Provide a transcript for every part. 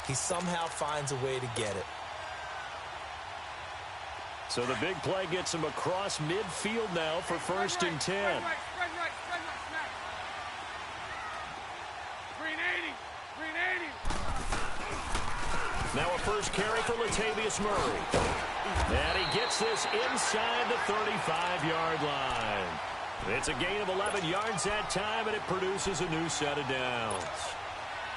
he somehow finds a way to get it. So the big play gets him across midfield now for 1st and 10. Now a first carry for Latavius Murray. And he gets this inside the 35-yard line. It's a gain of 11 yards that time, and it produces a new set of downs.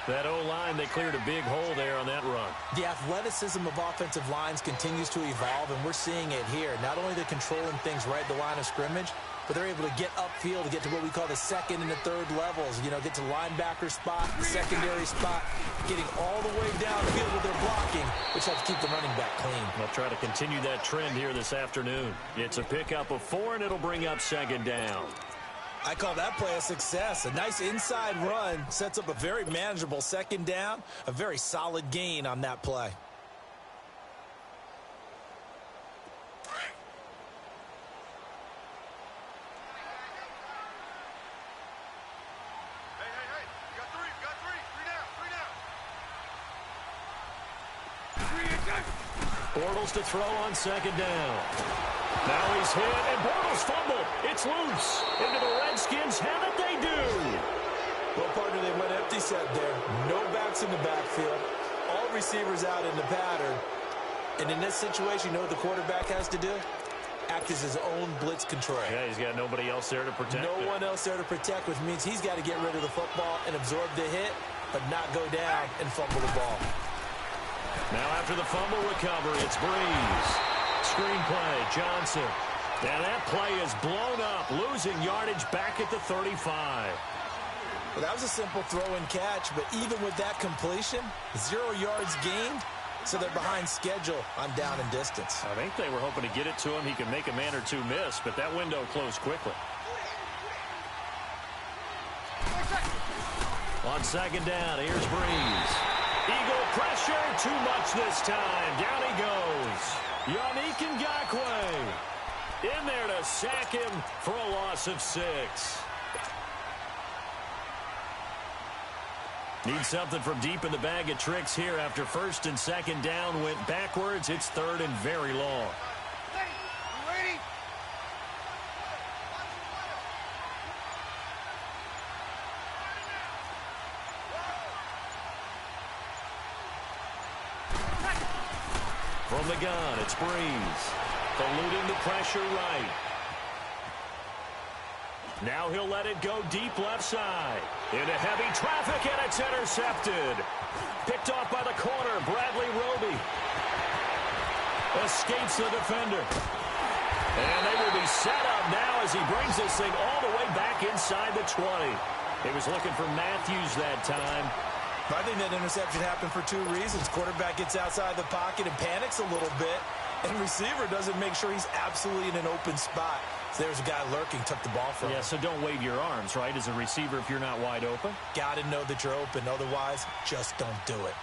That O-line, they cleared a big hole there on that run. The athleticism of offensive lines continues to evolve, and we're seeing it here. Not only they're controlling things right at the line of scrimmage, but they're able to get upfield to get to what we call the second and the third levels. You know, get to linebacker spot, secondary spot, getting all the way downfield with their blocking, which helps keep the running back clean. They'll try to continue that trend here this afternoon. It's a pickup of 4, and it'll bring up 2nd down. I call that play a success. A nice inside run sets up a very manageable 2nd down, a very solid gain on that play. Bortles to throw on 2nd down. Now he's hit, and Bortles fumbled. It's loose. Into the Redskins have it, they do. Well, partner, they went empty set there. No backs in the backfield. All receivers out in the pattern. And in this situation, you know what the quarterback has to do? Act as his own blitz control. Yeah, he's got nobody else there to protect. No one else there to protect, which means he's got to get rid of the football and absorb the hit, but not go down and fumble the ball. Now after the fumble recovery, it's Breeze. Screen play, Johnson. And that play is blown up, losing yardage back at the 35. Well, that was a simple throw and catch, but even with that completion, 0 yards gained, so they're behind schedule on down and distance. I think they were hoping to get it to him. He could make a man or two miss, but that window closed quickly. On 2nd down, here's Breeze. Eagle pressure, too much this time. Down he goes. Yannick Ngakoue in there to sack him for a loss of 6. Need something from deep in the bag of tricks here after 1st and 2nd down went backwards. It's 3rd and very long. From the gun, it's Breeze. Eluding the pressure right. Now he'll let it go deep left side. Into heavy traffic, and it's intercepted. Picked off by the corner, Bradley Roby. Escapes the defender. And they will be set up now as he brings this thing all the way back inside the 20. He was looking for Matthews that time. I think that interception happened for 2 reasons. Quarterback gets outside the pocket and panics a little bit, and receiver doesn't make sure he's absolutely in an open spot. So there's a guy lurking, took the ball from him. Yeah, so don't wave your arms, right, as a receiver if you're not wide open. Got to know that you're open. Otherwise, just don't do it.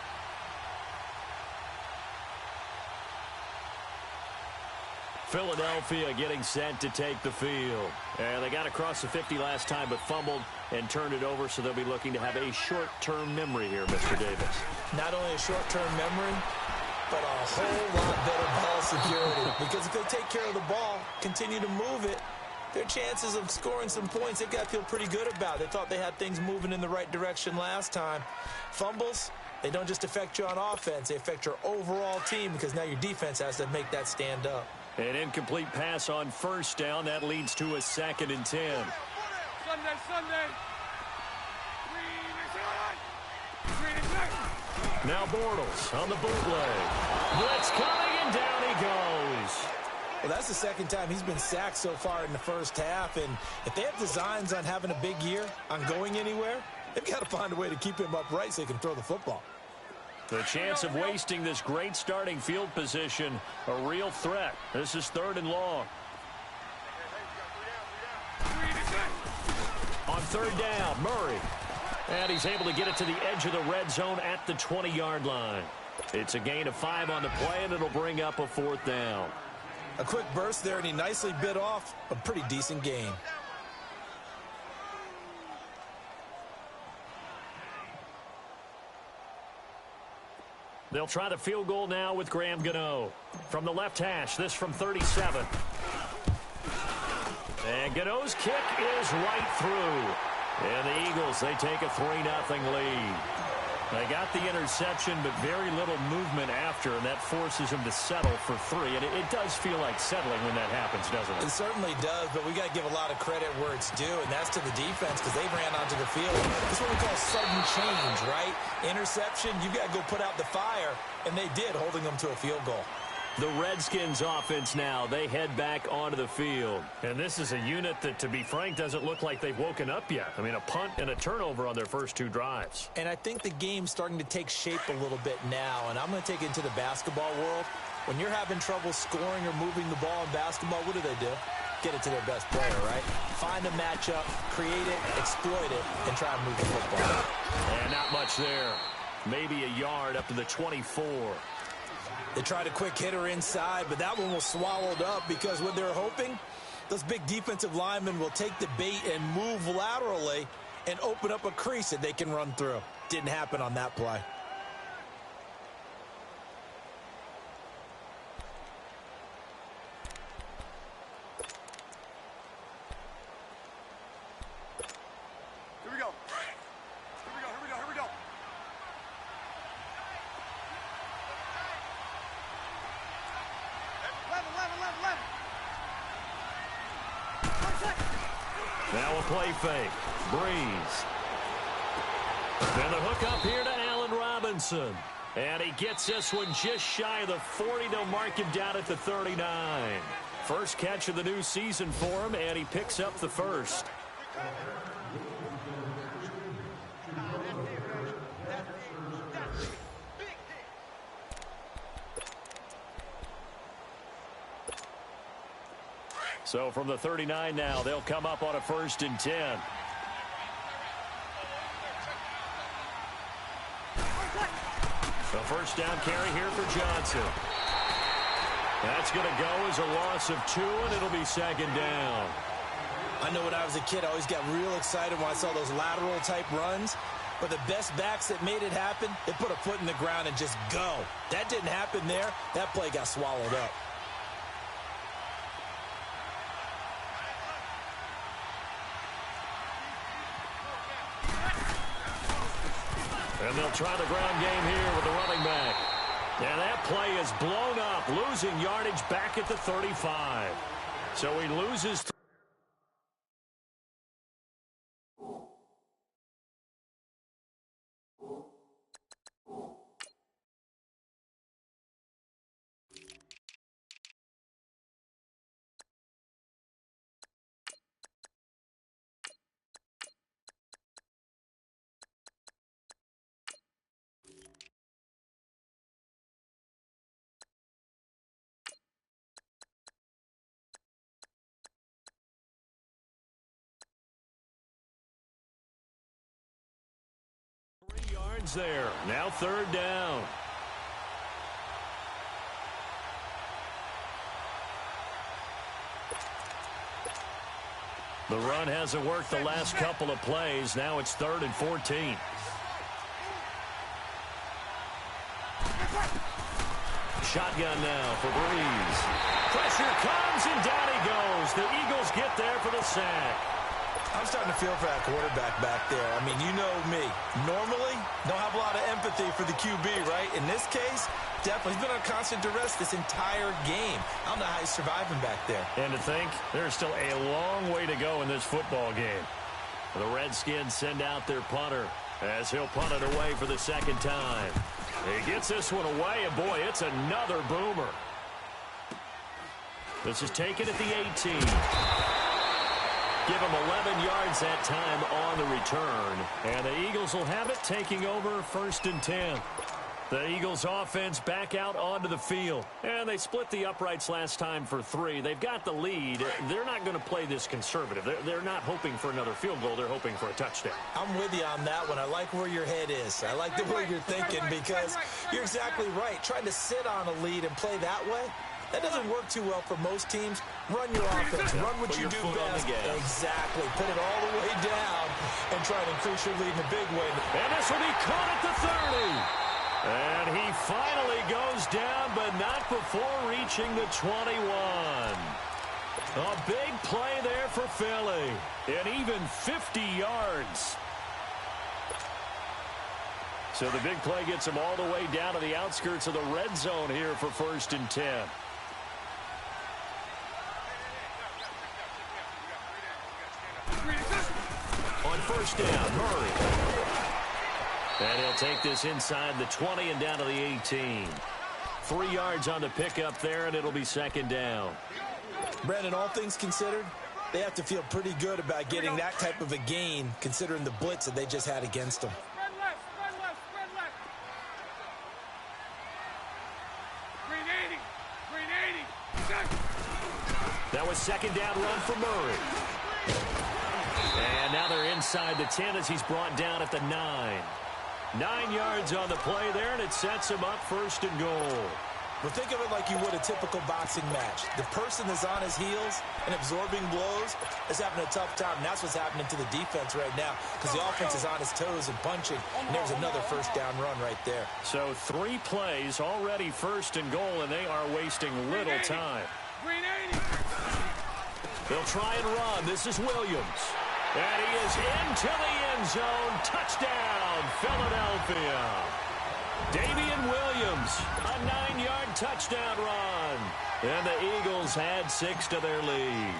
Philadelphia getting set to take the field. And they got across the 50 last time but fumbled and turned it over, so they'll be looking to have a short-term memory here, Mr. Davis. Not only a short-term memory, but a whole lot better ball security. Because if they take care of the ball, continue to move it, their chances of scoring some points, they've got to feel pretty good about. They thought they had things moving in the right direction last time. Fumbles, they don't just affect you on offense. They affect your overall team because now your defense has to make that stand up. An incomplete pass on 1st down. That leads to a 2nd and 10. Sunday. Now Bortles on the bootleg. Blitz coming, and down he goes. Well, that's the 2nd time he's been sacked so far in the 1st half. And if they have designs on having a big year, on going anywhere, they've got to find a way to keep him upright so they can throw the football. The chance of wasting this great starting field position, a real threat. This is 3rd and long. On 3rd down, Murray. And he's able to get it to the edge of the red zone at the 20-yard line. It's a gain of 5 on the play, and it'll bring up a 4th down. A quick burst there, and he nicely bit off a pretty decent gain. They'll try the field goal now with Graham Gano. From the left hash, this from 37. And Gano's kick is right through. And the Eagles, they take a 3-0 lead. They got the interception, but very little movement after, and that forces them to settle for 3. And it does feel like settling when that happens, doesn't it? It certainly does, but we got to give a lot of credit where it's due, and that's to the defense because they ran onto the field. This is what we call sudden change, right? Interception, you got to go put out the fire, and they did, holding them to a field goal. The Redskins offense now, they head back onto the field. And this is a unit that, to be frank, doesn't look like they've woken up yet. I mean, a punt and a turnover on their first 2 drives. And I think the game's starting to take shape a little bit now, and I'm going to take it into the basketball world. When you're having trouble scoring or moving the ball in basketball, what do? Get it to their best player, right? Find a matchup, create it, exploit it, and try and move the football. And not much there. Maybe a yard up to the 24. They tried a quick hitter inside, but that one was swallowed up because what they're hoping, those big defensive linemen will take the bait and move laterally and open up a crease that they can run through. Didn't happen on that play. Here we go. Here we go. Now a play fake. Breeze. And the hook up here to Allen Robinson. And he gets this one just shy of the 40. They'll mark him down at the 39. First catch of the new season for him, and he picks up the first. So from the 39 now, they'll come up on a 1st and 10. The first down carry here for Johnson. That's going to go as a loss of 2, and it'll be 2nd down. I know when I was a kid, I always got real excited when I saw those lateral-type runs. But the best backs that made it happen, they put a foot in the ground and just go. That didn't happen there. That play got swallowed up. And they'll try the ground game here with the running back. And that play is blown up, losing yardage back at the 35. So he loses. There. Now 3rd down. The run hasn't worked the last couple of plays. Now it's 3rd and 14. Shotgun now for Breeze. Pressure comes and down he goes. The Eagles get there for the sack. I'm starting to feel for that quarterback back there. I mean, you know me. Normally, don't have a lot of empathy for the QB, right? In this case, definitely. He's been on constant duress this entire game. I don't know how he's surviving back there. And to think, there's still a long way to go in this football game. The Redskins send out their punter as he'll punt it away for the 2nd time. He gets this one away, and boy, it's another boomer. This is taken at the 18. Give him 11 yards that time on the return. And the Eagles will have it, taking over 1st and 10. The Eagles offense back out onto the field. And they split the uprights last time for 3. They've got the lead. They're not going to play this conservative. They're not hoping for another field goal. They're hoping for a touchdown. I'm with you on that one. I like where your head is. I like the way you're thinking because you're exactly right. Trying to sit on a lead and play that way, that doesn't work too well for most teams. Run your offense. Run what you do best. Exactly. Put it all the way down and try to increase your lead in a big way. And this will be caught at the 30. And he finally goes down, but not before reaching the 21. A big play there for Philly. And even 50 yards. So the big play gets him all the way down to the outskirts of the red zone here for 1st and 10. On 1st down, Murray. And he'll take this inside the 20 and down to the 18. 3 yards on the pickup there, and it'll be 2nd down. Brandon, all things considered, they have to feel pretty good about getting that type of a gain, considering the blitz that they just had against them. That was 2nd down run for Murray. And now they're inside the 10 as he's brought down at the 9. 9 yards on the play there, and it sets him up 1st and goal. Well, think of it like you would a typical boxing match. The person that's on his heels and absorbing blows is having a tough time, and that's what's happening to the defense right now because the offense is on his toes and punching, and there's another 1st down run right there. So 3 plays already 1st and goal, and they are wasting little time. They'll try and run. This is Williams. And he is into the end zone. Touchdown, Philadelphia. Damian Williams, a 9-yard touchdown run. And the Eagles add 6 to their lead.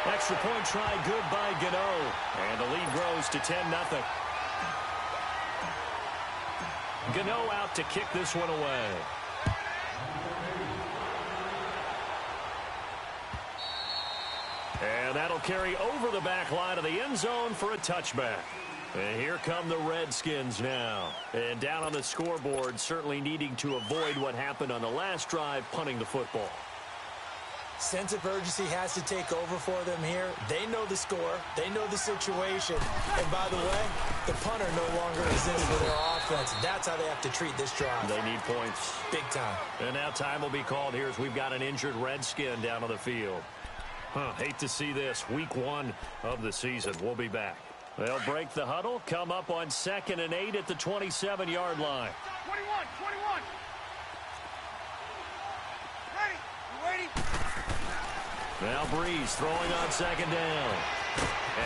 Extra point try good by Gano. And the lead grows to 10-0. Gano out to kick this one away. And that'll carry over the back line of the end zone for a touchback. And here come the Redskins now. And down on the scoreboard, certainly needing to avoid what happened on the last drive, punting the football. Sense of urgency has to take over for them here. They know the score. They know the situation. And by the way, the punter no longer exists for their offense. That's how they have to treat this drive. They need points. Big time. And now time will be called here as we've got an injured Redskin down on the field. Hate to see this. Week 1 of the season. We'll be back. They'll break the huddle, come up on 2nd and 8 at the 27-yard line. 21. Ready. Now Breeze throwing on 2nd down.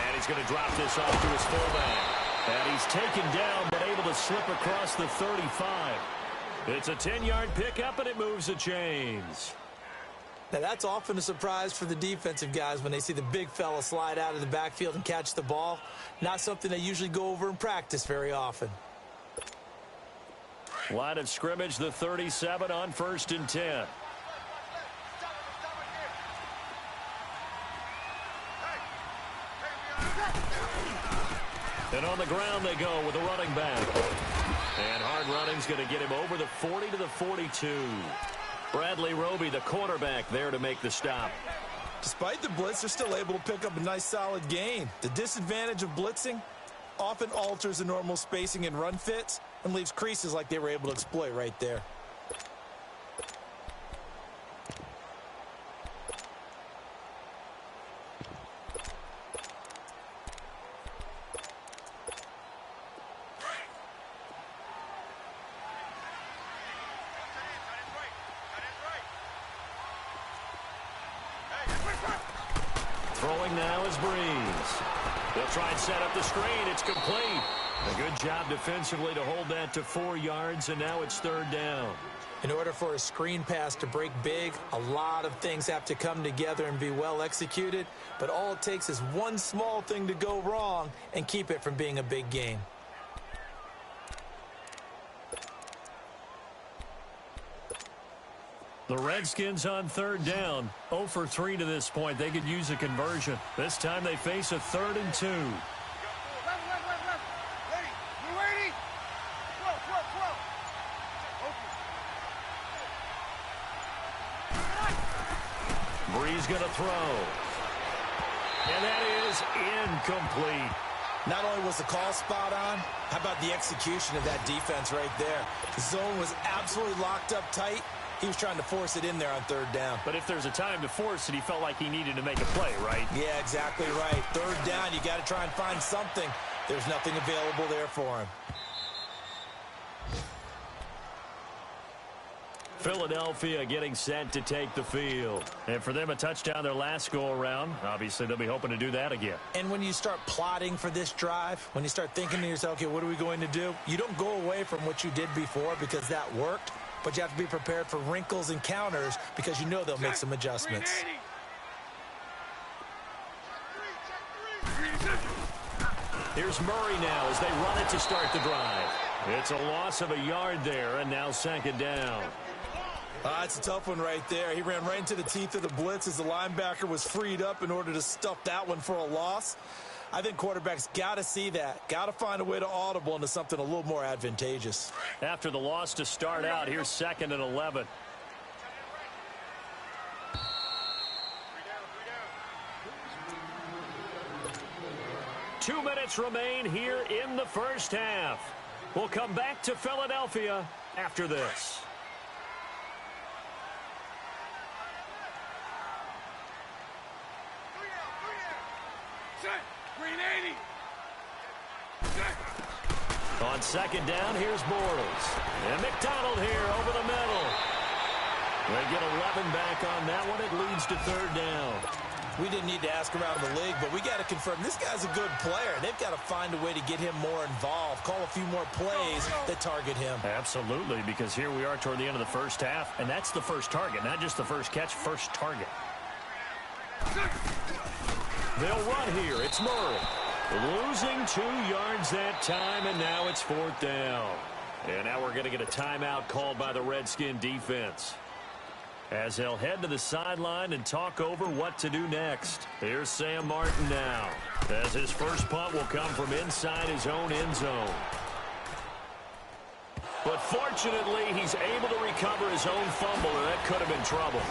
And he's going to drop this off to his fullback. And he's taken down but able to slip across the 35. It's a 10-yard pickup and it moves the chains. Now, that's often a surprise for the defensive guys when they see the big fella slide out of the backfield and catch the ball. Not something they usually go over in practice very often. Line of scrimmage, the 37 on 1st and 10. And on the ground they go with a running back. And hard running's going to get him over the 40 to the 42. Bradley Roby, the quarterback, there to make the stop. Despite the blitz, they're still able to pick up a nice, solid gain. The disadvantage of blitzing often alters the normal spacing and run fits and leaves creases like they were able to exploit right there. Throwing now is Breeze. They'll try and set up the screen. It's complete. A good job defensively to hold that to 4 yards, and now it's 3rd down. In order for a screen pass to break big, a lot of things have to come together and be well executed, but all it takes is one small thing to go wrong and keep it from being a big gain. The Redskins on 3rd down. 0 for 3 to this point. They could use a conversion. This time they face a 3rd and 2. Left. Ready. You ready? Throw. Open. Breeze going to throw. And that is incomplete. Not only was the call spot on, how about the execution of that defense right there? The zone was absolutely locked up tight. He was trying to force it in there on 3rd down. But if there's a time to force it, he felt like he needed to make a play, right? Yeah, exactly right. 3rd down, you got to try and find something. There's nothing available there for him. Philadelphia getting set to take the field. And for them, a touchdown their last go-around. Obviously, they'll be hoping to do that again. And when you start plotting for this drive, when you start thinking to yourself, okay, what are we going to do? You don't go away from what you did before because that worked, but you have to be prepared for wrinkles and counters because you know they'll make some adjustments. Here's Murray now as they run it to start the drive. It's a loss of a yard there, and now second down. It's a tough one right there. He ran right into the teeth of the blitz as the linebacker was freed up in order to stuff that one for a loss. I think quarterbacks got to see that. Got to find a way to audible into something a little more advantageous. After the loss to start out, here's 2nd and 11. Two minutes remain here in the first half. We'll come back to Philadelphia after this. On second down, here's Bortles. And McDonald here over the middle. They get 11 back on that one. It leads to third down. We didn't need to ask around the league, but we got to confirm this guy's a good player. They've got to find a way to get him more involved, call a few more plays that target him. Absolutely, because here we are toward the end of the first half, and that's the first target, not just the first catch, first target. They'll run here. It's Murray. Losing 2 yards that time, and now it's 4th down. And now we're going to get a timeout called by the Redskin defense, as they'll head to the sideline and talk over what to do next. Here's Sam Martin now, as his first punt will come from inside his own end zone. But fortunately, he's able to recover his own fumble, or that could have been trouble.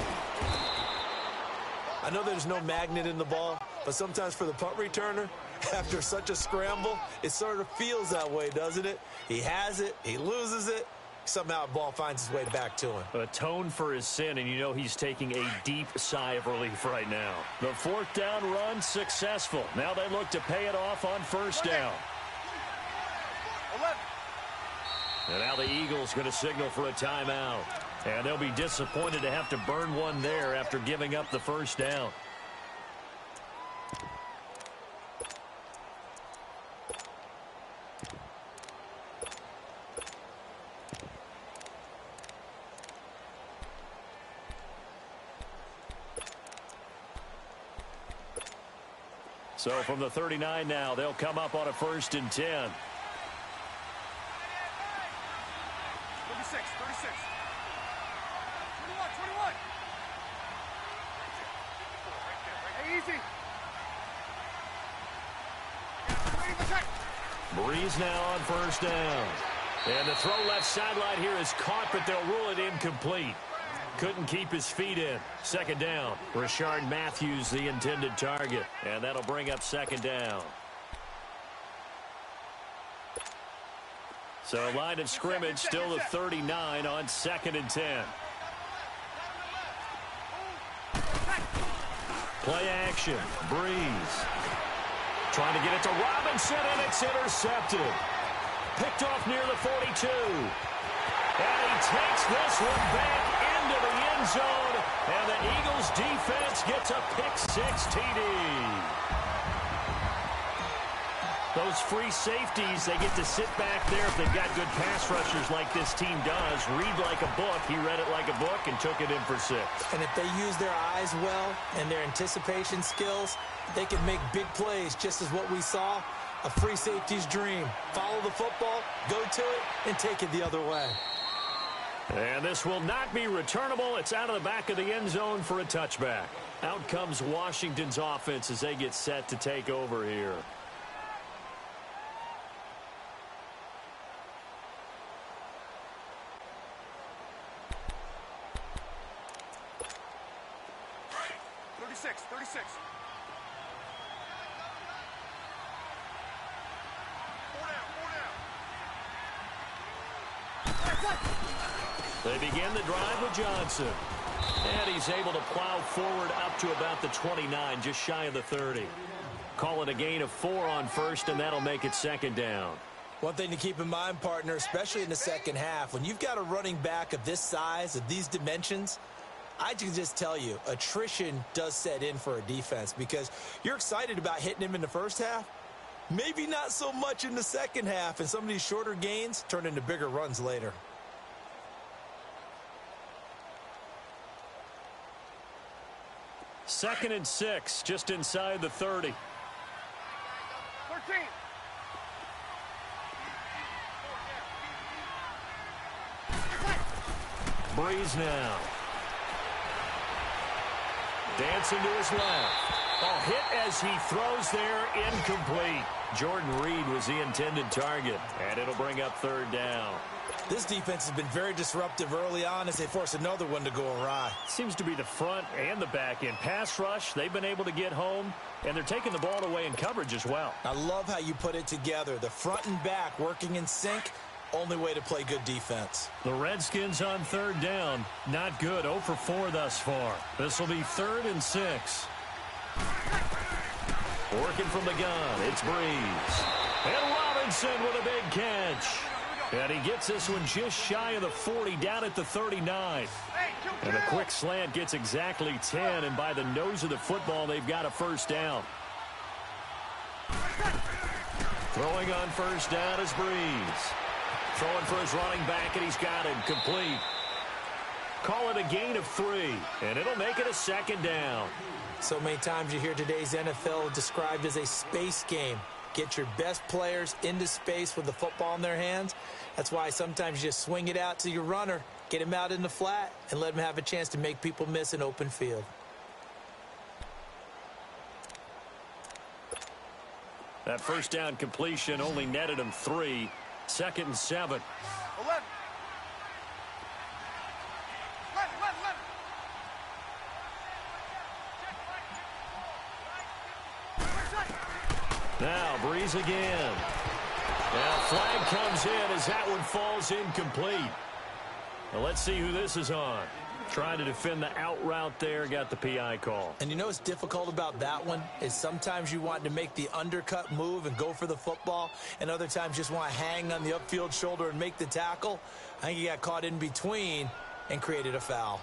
I know there's no magnet in the ball, but sometimes for the punt returner, after such a scramble, it sort of feels that way, doesn't it? He has it, he loses it, somehow the ball finds its way back to him. Atone for his sin, and you know he's taking a deep sigh of relief right now. The 4th down run successful. Now they look to pay it off on first down. And now the Eagles going to signal for a timeout. And they'll be disappointed to have to burn one there after giving up the first down. So from the 39 now, they'll come up on a 1st and 10. 36, 36. 21. Hey, easy. Breeze now on first down. And the throw left sideline here is caught, but they'll rule it incomplete. Couldn't keep his feet in. Second down. Rashard Matthews, the intended target. And that'll bring up second down. So line of scrimmage still the 39 on 2nd and 10. Play action. Breeze. Trying to get it to Robinson, and it's intercepted. Picked off near the 42. And he takes this one back into the end zone. And the Eagles defense gets a pick-6 TD. Those free safeties, they get to sit back there if they've got good pass rushers like this team does. Read like a book. He read it like a book and took it in for 6. And if they use their eyes well and their anticipation skills, they can make big plays, just as what we saw. A free safety's dream. Follow the football, go to it, and take it the other way. And this will not be returnable. It's out of the back of the end zone for a touchback. Out comes Washington's offense as they get set to take over here. They begin the drive with Johnson. And he's able to plow forward up to about the 29, just shy of the 30. Call it a gain of 4 on first, and that'll make it second down. One thing to keep in mind, partner, especially in the second half, when you've got a running back of this size, of these dimensions, I can just tell you, attrition does set in for a defense because you're excited about hitting him in the first half. Maybe not so much in the second half, and some of these shorter gains turn into bigger runs later. Second and 6, just inside the 30. 13. Breeze now. Dancing to his left. Oh, hit as he throws there, incomplete. Jordan Reed was the intended target, and it'll bring up third down. This defense has been very disruptive early on as they force another one to go awry. Seems to be the front and the back end. Pass rush, they've been able to get home, and they're taking the ball away in coverage as well. I love how you put it together. The front and back working in sync, only way to play good defense. The Redskins on third down, not good. 0 for 4 thus far. This will be 3rd and 6. Working from the gun, it's Breeze. And Robinson with a big catch. And he gets this one just shy of the 40, down at the 39. And the quick slant gets exactly 10, and by the nose of the football, they've got a first down. Throwing on first down is Breeze. Throwing for his running back, and he's got him complete. Call it a gain of 3, and it'll make it a second down. So many times you hear today's NFL described as a space game. Get your best players into space with the football in their hands. That's why sometimes you just swing it out to your runner, get him out in the flat, and let him have a chance to make people miss an open field. That first down completion only netted him 3. 2nd and 7. 11. Now Breeze again. Now flag comes in as that one falls incomplete. Well, let's see who this is on. Trying to defend the out route there, got the PI call. And you know what's difficult about that one is sometimes you want to make the undercut move and go for the football, and other times just want to hang on the upfield shoulder and make the tackle. I think he got caught in between and created a foul.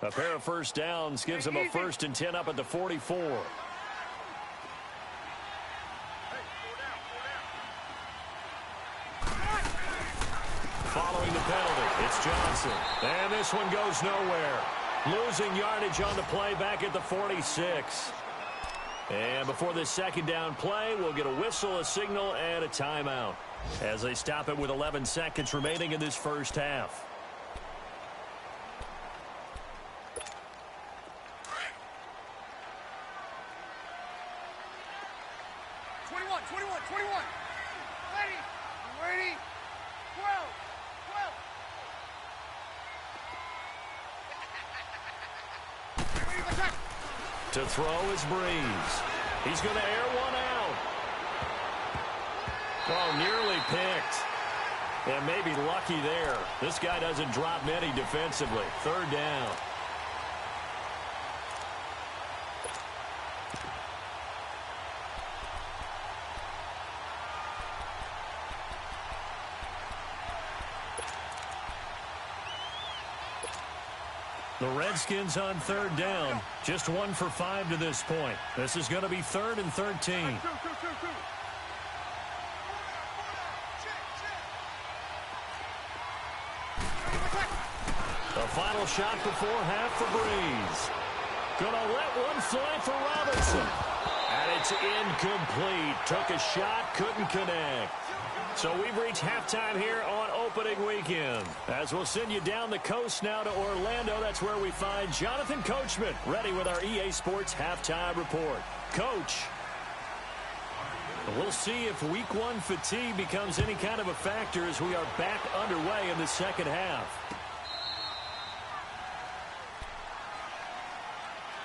A pair of first downs gives him a 1st and 10 up at the 44. Following the penalty, it's Johnson. And this one goes nowhere. Losing yardage on the play back at the 46. And before this second down play, we'll get a whistle, a signal, and a timeout as they stop it with 11 seconds remaining in this first half. To throw is Breeze. He's going to air one out. Oh, nearly picked. And maybe lucky there. This guy doesn't drop many defensively. 3rd down. The Redskins on 3rd down. Just 1 for 5 to this point. This is going to be 3rd and 13. The final shot before half for Breeze. Gonna let one fly for Robinson. And it's incomplete. Took a shot, couldn't connect. So we've reached halftime here on opening weekend. As we'll send you down the coast now to Orlando, that's where we find Jonathan Coachman ready with our EA Sports halftime report. Coach, we'll see if week 1 fatigue becomes any kind of a factor as we are back underway in the second half.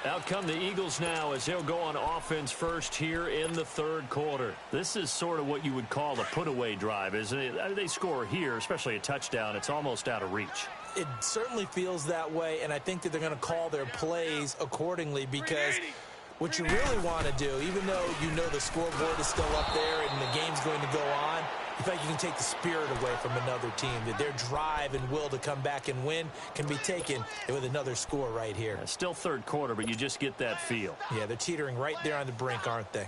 Out come the Eagles now as they'll go on offense first here in the 3rd quarter. This is sort of what you would call a put-away drive, isn't it? They score here, especially a touchdown. It's almost out of reach. It certainly feels that way, and I think that they're going to call their plays accordingly because what you really want to do, even though you know the scoreboard is still up there and the game's going to go on, in fact, you can take the spirit away from another team, that their drive and will to come back and win can be taken with another score right here. Still third quarter, but you just get that feel. Yeah, they're teetering right there on the brink, aren't they?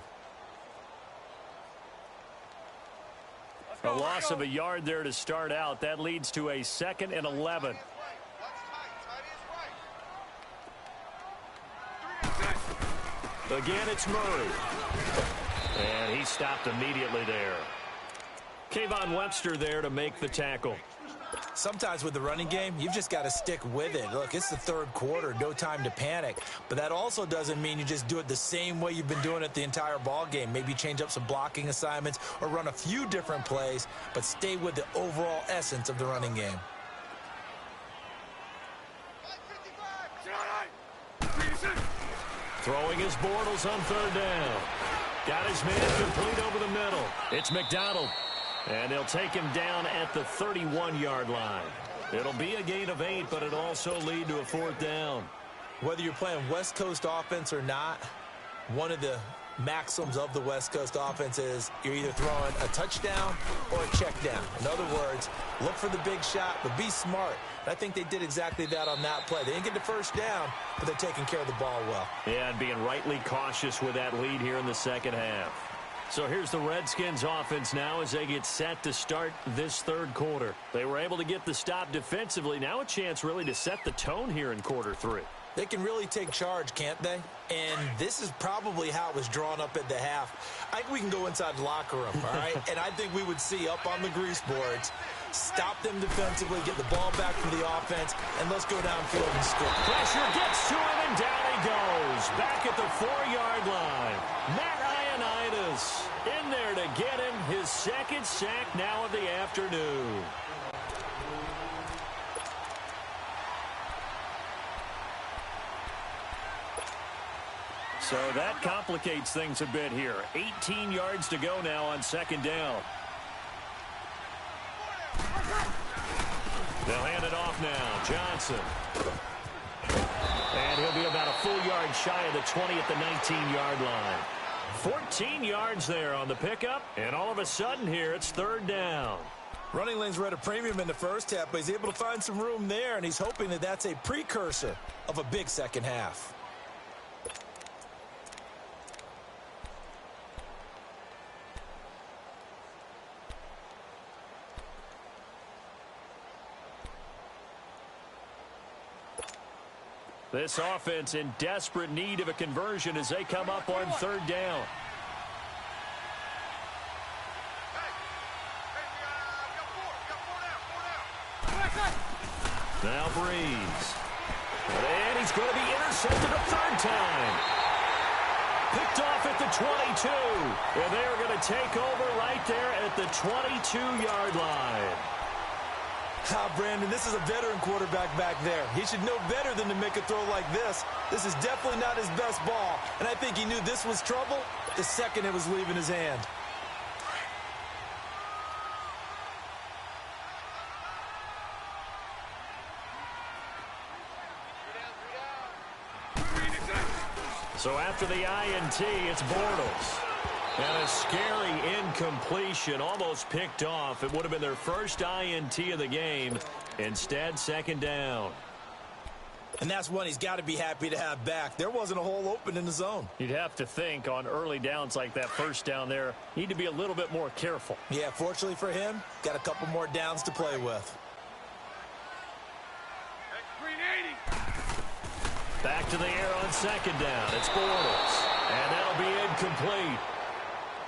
A loss of a yard there to start out. That leads to a 2nd and 11. Again, it's Murray. And he stopped immediately there. Kayvon Webster there to make the tackle. Sometimes with the running game, you've just got to stick with it. Look, it's the third quarter, no time to panic. But that also doesn't mean you just do it the same way you've been doing it the entire ball game. Maybe change up some blocking assignments or run a few different plays, but stay with the overall essence of the running game. Throwing his Bortles on third down. Got his man complete over the middle. It's McDonald. And they'll take him down at the 31-yard line. It'll be a gain of 8, but it'll also lead to a 4th down. Whether you're playing West Coast offense or not, one of the maxims of the West Coast offense is you're either throwing a touchdown or a check down. In other words, look for the big shot, but be smart. And I think they did exactly that on that play. They didn't get the first down, but they're taking care of the ball well. Yeah, and being rightly cautious with that lead here in the second half. So here's the Redskins offense now as they get set to start this third quarter. They were able to get the stop defensively. Now a chance really to set the tone here in quarter 3. They can really take charge, can't they? And this is probably how it was drawn up at the half. I think we can go inside the locker room, all right? And I think we would see up on the grease boards, stop them defensively, get the ball back from the offense, and let's go downfield and score. Pressure gets to him, and down he goes. Back at the 4-yard line. Matt Ioannidis in there to get him his 2nd sack now of the afternoon. So that complicates things a bit here. 18 yards to go now on 2nd down. They'll hand it off now. Johnson. And he'll be about a full yard shy of the 20 at the 19-yard line. 14 yards there on the pickup, and all of a sudden here it's 3rd down. Running lanes were at a premium in the first half, but he's able to find some room there, and he's hoping that that's a precursor of a big second half. This offense in desperate need of a conversion as they come up on 3rd down. Now Breeze. And he's going to be intercepted a 3rd time. Picked off at the 22. And they're going to take over right there at the 22-yard line. Brandon, this is a veteran quarterback back there. He should know better than to make a throw like this. This is definitely not his best ball. And I think he knew this was trouble the second it was leaving his hand. So after the INT, it's Bortles. And a scary incompletion, almost picked off. It would have been their first INT of the game. Instead, 2nd down. And that's one he's got to be happy to have back. There wasn't a hole open in the zone. You'd have to think on early downs like that first down there, need to be a little bit more careful. Yeah, fortunately for him, got a couple more downs to play with. Back to the air on 2nd down. It's Bortles. And that'll be incomplete.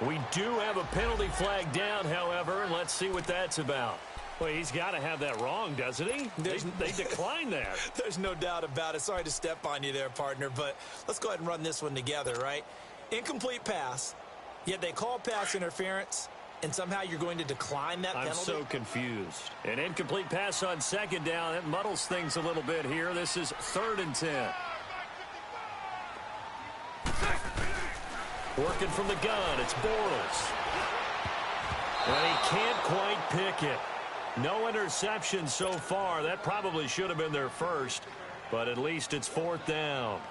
We do have a penalty flag down, however, and let's see what that's about. Well, he's got to have that wrong, doesn't he? They declined that. There's no doubt about it. Sorry to step on you there, partner, but let's go ahead and run this one together, right? Incomplete pass, yet they call pass interference, and somehow you're going to decline that penalty? I'm so confused. An incomplete pass on 2nd down. That muddles things a little bit here. This is 3rd and 10. Working from the gun, it's Bortles. And he can't quite pick it. No interception so far. That probably should have been their first, but at least it's 4th down.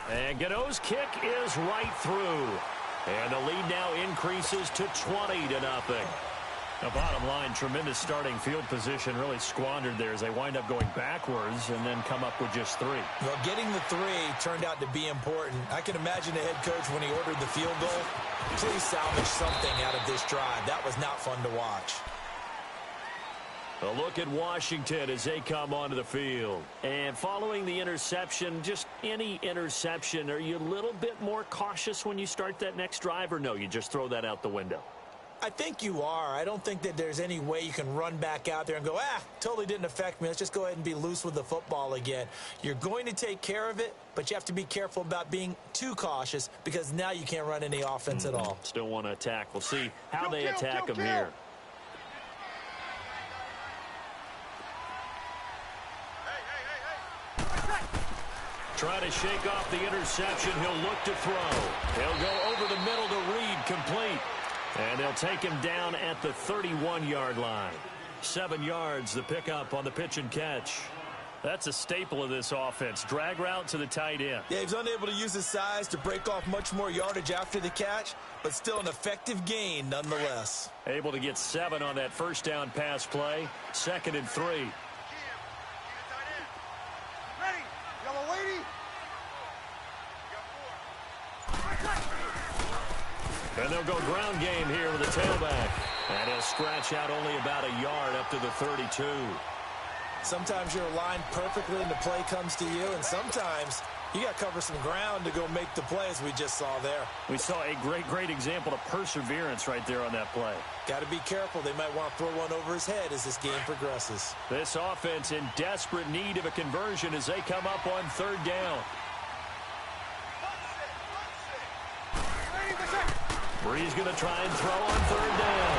And Gano's kick is right through. And the lead now increases to 20-0. The bottom line, tremendous starting field position, really squandered there as they wind up going backwards and then come up with just 3. Well, getting the 3 turned out to be important. I can imagine the head coach when he ordered the field goal. Please salvage something out of this drive. That was not fun to watch. A look at Washington as they come onto the field. And following the interception, just any interception, are you a little bit more cautious when you start that next drive, or no, you just throw that out the window? I think you are. I don't think that there's any way you can run back out there and go, totally didn't affect me. Let's just go ahead and be loose with the football again. You're going to take care of it, but you have to be careful about being too cautious because now you can't run any offense at all. Still want to attack. We'll see how they attack them here. Try to shake off the interception. He'll look to throw. He'll go over the middle to Reed, complete. And they'll take him down at the 31-yard line. 7 yards, the pickup on the pitch and catch. That's a staple of this offense. Drag route to the tight end. Yeah, he was unable to use his size to break off much more yardage after the catch, but still an effective gain nonetheless. Able to get 7 on that first down pass play. 2nd and 3. Ready? Yellow lady. And they'll go ground game here with the tailback. And he'll scratch out only about a yard up to the 32. Sometimes you're aligned perfectly and the play comes to you, and sometimes you got to cover some ground to go make the play, as we just saw there. We saw a great example of perseverance right there on that play. Got to be careful. They might want to throw one over his head as this game progresses. This offense in desperate need of a conversion as they come up on 3rd down. Bree's going to try and throw on 3rd down.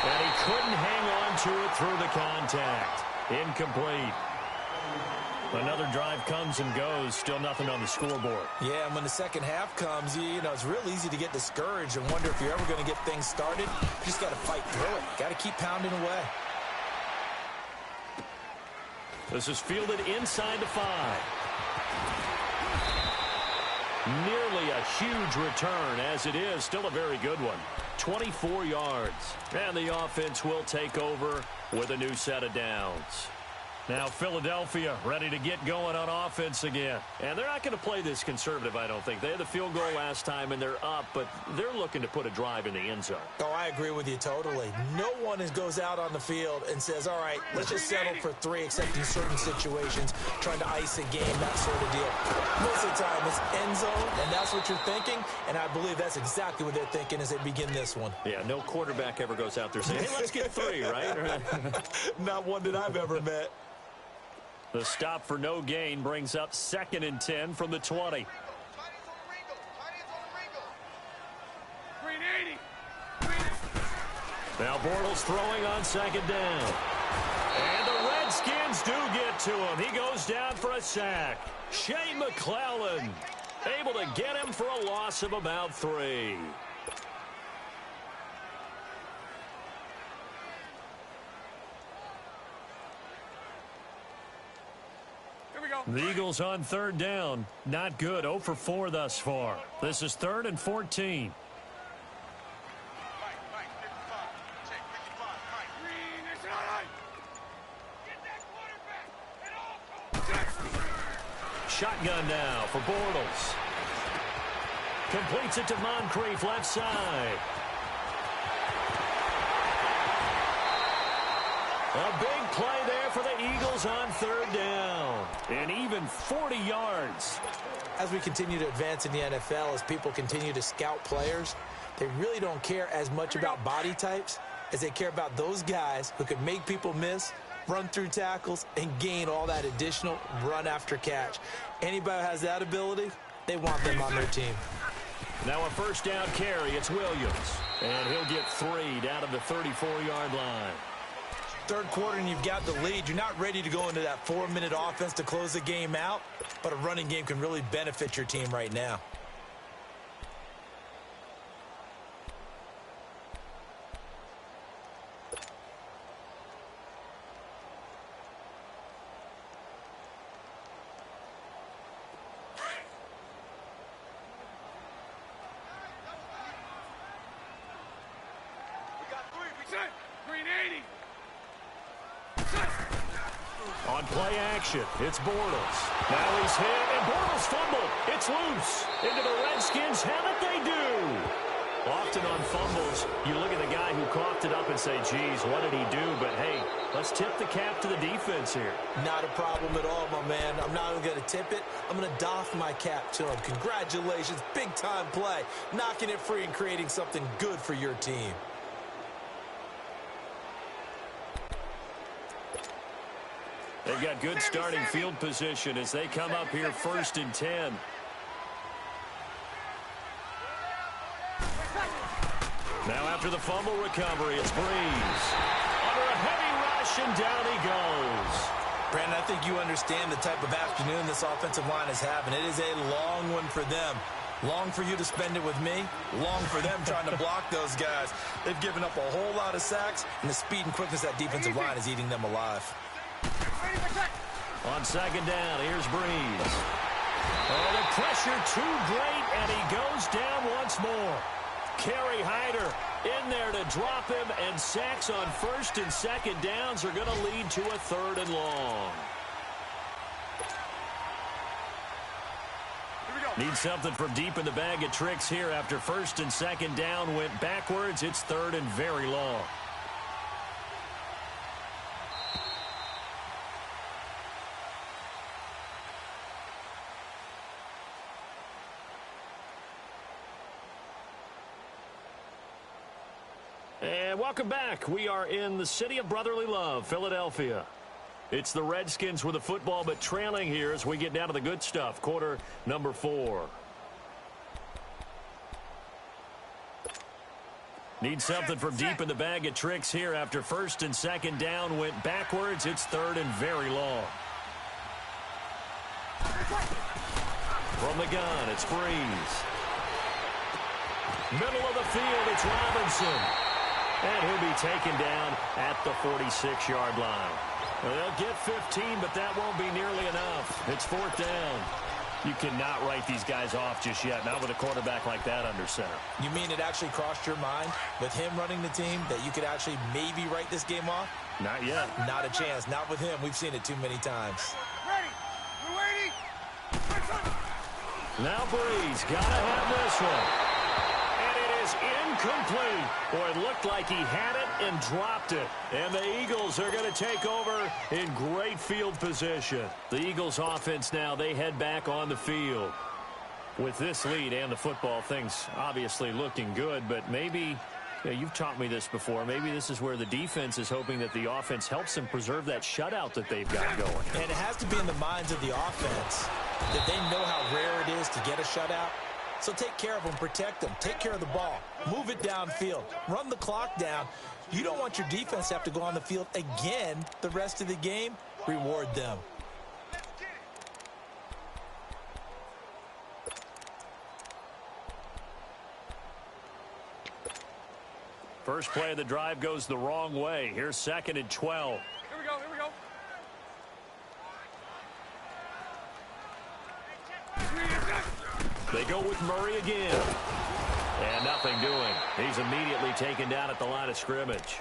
And he couldn't hang on to it through the contact. Incomplete. Another drive comes and goes. Still nothing on the scoreboard. Yeah, and when the second half comes, you know, it's real easy to get discouraged and wonder if you're ever going to get things started. You just got to fight through it. Got to keep pounding away. This is fielded inside the 5. Nearly a huge return, as it is still a very good one. 24 yards. And the offense will take over with a new set of downs. Now Philadelphia ready to get going on offense again. And they're not going to play this conservative, I don't think. They had the field goal last time, and they're up, but they're looking to put a drive in the end zone. Oh, I agree with you totally. No one goes out on the field and says, all right, let's just settle for 3, except in certain situations, trying to ice a game, that sort of deal. Most of the time, it's end zone, and that's what you're thinking, and I believe that's exactly what they're thinking as they begin this one. Yeah, no quarterback ever goes out there saying, hey, let's get 3, right? Not one that I've ever met. The stop for no gain brings up 2nd and 10 from the 20. Now Bortles throwing on 2nd down. And the Redskins do get to him. He goes down for a sack. Shea McClellan able to get him for a loss of about 3. The Eagles on 3rd down. Not good. 0 for 4 thus far. This is 3rd and 14. Shotgun now for Bortles. Completes it to Moncrief, left side. A big play there for the Eagles on 3rd down. And even 40 yards. As we continue to advance in the NFL, as people continue to scout players, they really don't care as much about body types as they care about those guys who can make people miss, run through tackles, and gain all that additional run after catch. Anybody who has that ability, they want them on their team. Now a first down carry. It's Williams. And he'll get 3 down to the 34-yard line. Third quarter and you've got the lead. You're not ready to go into that 4-minute offense to close the game out, but a running game can really benefit your team right now. Green 80. On play action, it's Bortles. Now he's hit, and Bortles fumbled. It's loose. Into the Redskins have it, they do. Often on fumbles, you look at the guy who coughed it up and say, geez, what did he do? But, hey, let's tip the cap to the defense here. Not a problem at all, my man. I'm not even going to tip it. I'm going to doff my cap to him. Congratulations. Big-time play. Knocking it free and creating something good for your team. They've got good starting field position as they come up here 1st and 10. Now after the fumble recovery, it's Breeze. Under a heavy rush, and down he goes. Brandon, I think you understand the type of afternoon this offensive line is having. It is a long one for them. Long for you to spend it with me. Long for them trying to block those guys. They've given up a whole lot of sacks, and the speed and quickness of that defensive line is eating them alive. On 2nd down, here's Breeze. Oh, the pressure too great, and he goes down once more. Kerry Hyder in there to drop him, and sacks on 1st and 2nd downs are going to lead to a 3rd and long. Need something from deep in the bag of tricks here after 1st and 2nd down went backwards. It's 3rd and very long. And welcome back. We are in the city of brotherly love, Philadelphia. It's the Redskins with the football, but trailing here as we get down to the good stuff. Quarter number 4. Need something from deep in the bag of tricks here after 1st and 2nd down went backwards. It's 3rd and very long. From the gun, it's Breeze. Middle of the field, it's Robinson. And he'll be taken down at the 46-yard line. Well, they'll get 15, but that won't be nearly enough. It's 4th down. You cannot write these guys off just yet, not with a quarterback like that under center. You mean it actually crossed your mind with him running the team that you could actually maybe write this game off? Not yet. Not a chance. Not with him. We've seen it too many times. Ready. We're waiting. Now Breeze got to have this one. Incomplete. Boy, it looked like he had it and dropped it. And the Eagles are going to take over in great field position. The Eagles offense now, they head back on the field. With this lead and the football, things obviously looking good, but maybe, you've taught me this before, maybe this is where the defense is hoping that the offense helps them preserve that shutout that they've got going. And it has to be in the minds of the offense that they know how rare it is to get a shutout. So take care of them, protect them, take care of the ball, move it downfield, run the clock down. You don't want your defense to have to go on the field again the rest of the game. Reward them. First play of the drive goes the wrong way. Here's 2nd and 12. Here we go. Here we go. They go with Murray again. And nothing doing. He's immediately taken down at the line of scrimmage.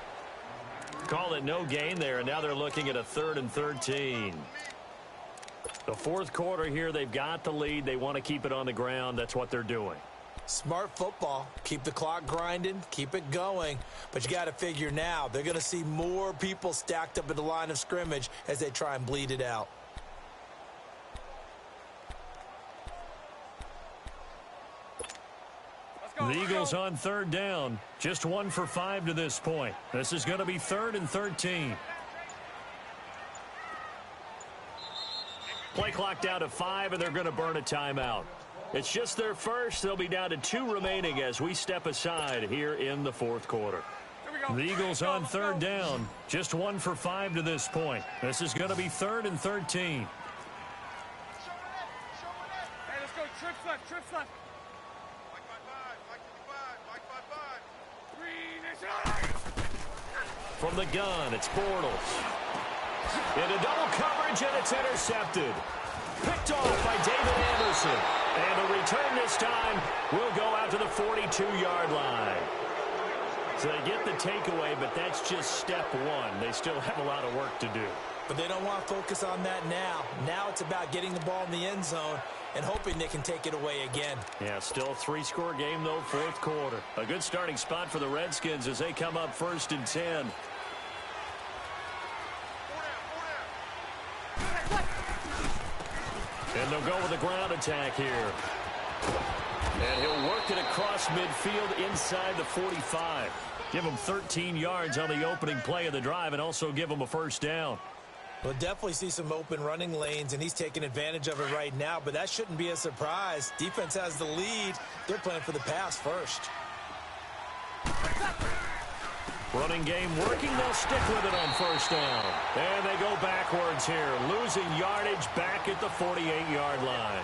Call it no gain there, and now they're looking at a 3rd and 13. The 4th quarter here, they've got the lead. They want to keep it on the ground. That's what they're doing. Smart football. Keep the clock grinding. Keep it going. But you got to figure now, they're going to see more people stacked up at the line of scrimmage as they try and bleed it out. The Eagles on 3rd down. Just 1 for 5 to this point. This is going to be 3rd and 13. Play clock down to 5, and they're going to burn a timeout. It's just their first. They'll be down to 2 remaining as we step aside here in the 4th quarter. The Eagles on 3rd down. Just 1 for 5 to this point. This is going to be 3rd and 13. Hey, let's go. Trips left. Trips left. From the gun, it's Bortles. Into double coverage, and it's intercepted. Picked off by David Anderson. And the return this time will go out to the 42-yard line. So they get the takeaway, but that's just step one. They still have a lot of work to do. But they don't want to focus on that now. Now it's about getting the ball in the end zone and hoping they can take it away again. Yeah, still a 3-score game, though, fourth quarter. A good starting spot for the Redskins as they come up 1st and 10. And they'll go with a ground attack here. And he'll work it across midfield inside the 45. Give him 13 yards on the opening play of the drive and also give him a first down. We'll definitely see some open running lanes, and he's taking advantage of it right now, but that shouldn't be a surprise. Defense has the lead. They're playing for the pass first. Running game working. They'll stick with it on first down. And they go backwards here, losing yardage back at the 48-yard line.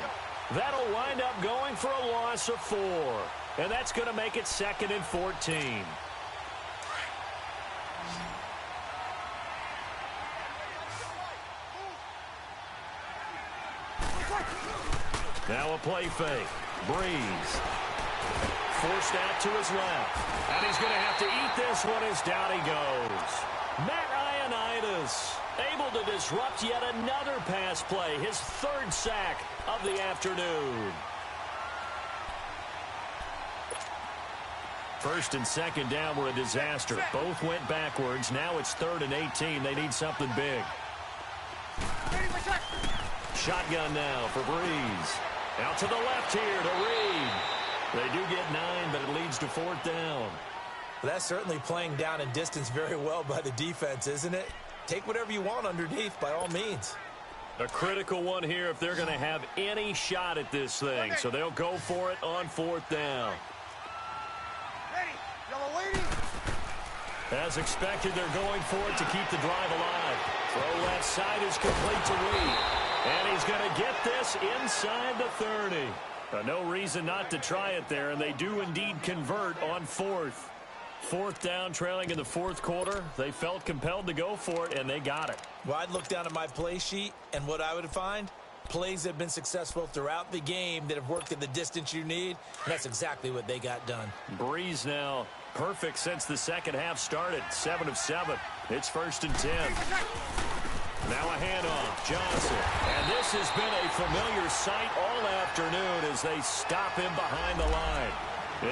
That'll wind up going for a loss of 4. And that's going to make it 2nd and 14. Now a play fake. Breeze. Forced out to his left. And he's going to have to eat this one as down he goes. Matt Ioannidis able to disrupt yet another pass play. His 3rd sack of the afternoon. 1st and 2nd down were a disaster. Both went backwards. Now it's 3rd and 18. They need something big. Shotgun now for Breeze. Out to the left here to Reed. They do get 9, but it leads to 4th down. Well, that's certainly playing down and distance very well by the defense, isn't it? Take whatever you want underneath, by all means. A critical one here if they're going to have any shot at this thing. So they'll go for it on 4th down. Ready, yellow lady. As expected, they're going for it to keep the drive alive. Throw left side is complete to Reed. And he's going to get this inside the 30. No reason not to try it there, and they do indeed convert on 4th. 4th down, trailing in the 4th quarter. They felt compelled to go for it, and they got it. Well, I'd look down at my play sheet, and what I would find, plays that have been successful throughout the game that have worked at the distance you need, and that's exactly what they got done. Breeze now perfect since the second half started. 7 of 7. It's 1st and 10. Now a handoff, Johnson. And this has been a familiar sight all afternoon as they stop him behind the line.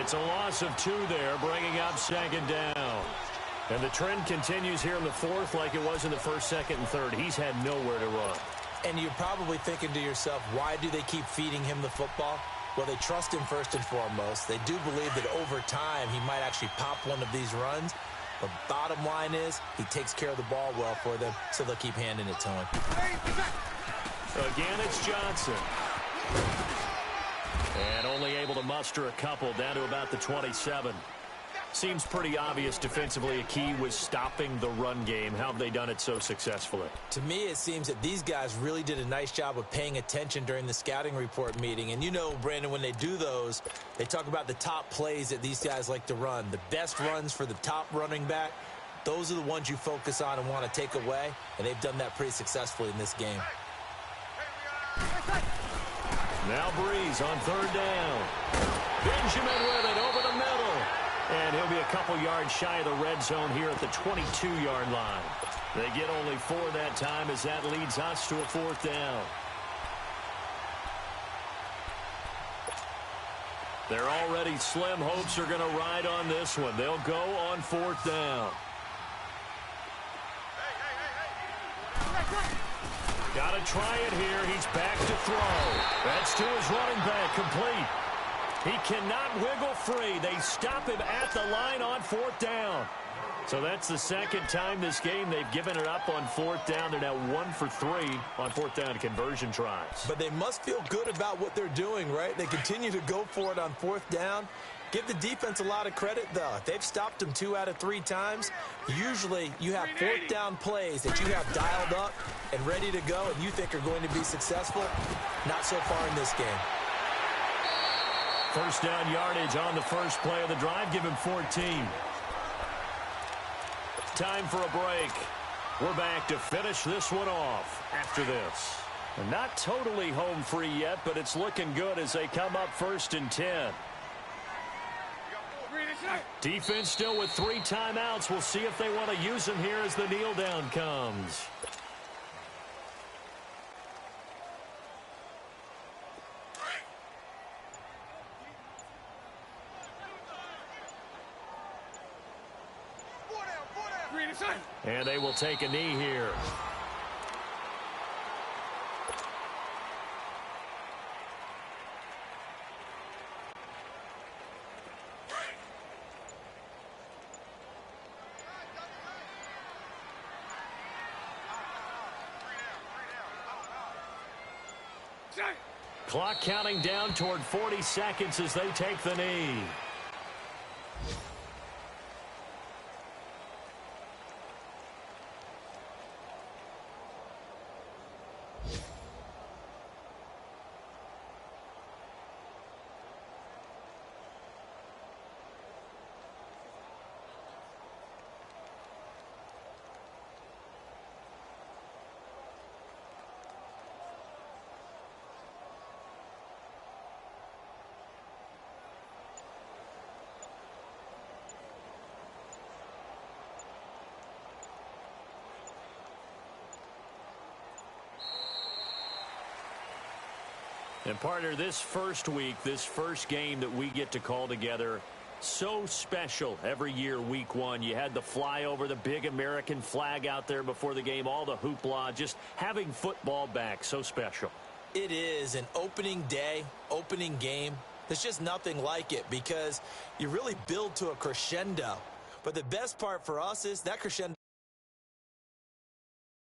It's a loss of 2 there, bringing up 2nd down. And the trend continues here in the 4th like it was in the 1st, 2nd, and 3rd. He's had nowhere to run. And you're probably thinking to yourself, why do they keep feeding him the football? Well, they trust him first and foremost. They do believe that over time he might actually pop one of these runs. The bottom line is he takes care of the ball well for them, so they'll keep handing it to him. Again, it's Johnson. And only able to muster a couple down to about the 27. Seems pretty obvious defensively a key was stopping the run game. How have they done it so successfully? To me, it seems that these guys really did a nice job of paying attention during the scouting report meeting. And you know, Brandon, when they do those, they talk about the top plays that these guys like to run. The best runs for the top running back, those are the ones you focus on and want to take away. And they've done that pretty successfully in this game. Now Breeze on 3rd down. Benjamin with it over the middle. And he'll be a couple yards shy of the red zone here at the 22-yard line. They get only 4 that time as that leads us to a 4th down. Their already slim hopes are going to ride on this one. They'll go on 4th down. Got to try it here. He's back to throw. That's to his running back, complete. He cannot wiggle free. They stop him at the line on 4th down. So that's the 2nd time this game they've given it up on 4th down. They're now 1 for 3 on 4th down conversion tries. But they must feel good about what they're doing, right? They continue to go for it on 4th down. Give the defense a lot of credit, though. They've stopped them 2 out of 3 times. Usually, you have 4th down plays that you have dialed up and ready to go and you think are going to be successful. Not so far in this game. First down yardage on the first play of the drive. Give him 14. Time for a break. We're back to finish this one off after this. Not totally home free yet, but it's looking good as they come up 1st and 10. Defense still with 3 timeouts. We'll see if they want to use them here as the kneel down comes. And they will take a knee here. Clock counting down toward 40 seconds as they take the knee. And partner, this first week, this first game that we get to call together, so special every year, week 1. You had the flyover, the big American flag out there before the game, all the hoopla, just having football back, so special. It is an opening day, opening game. There's just nothing like it because you really build to a crescendo. But the best part for us is that crescendo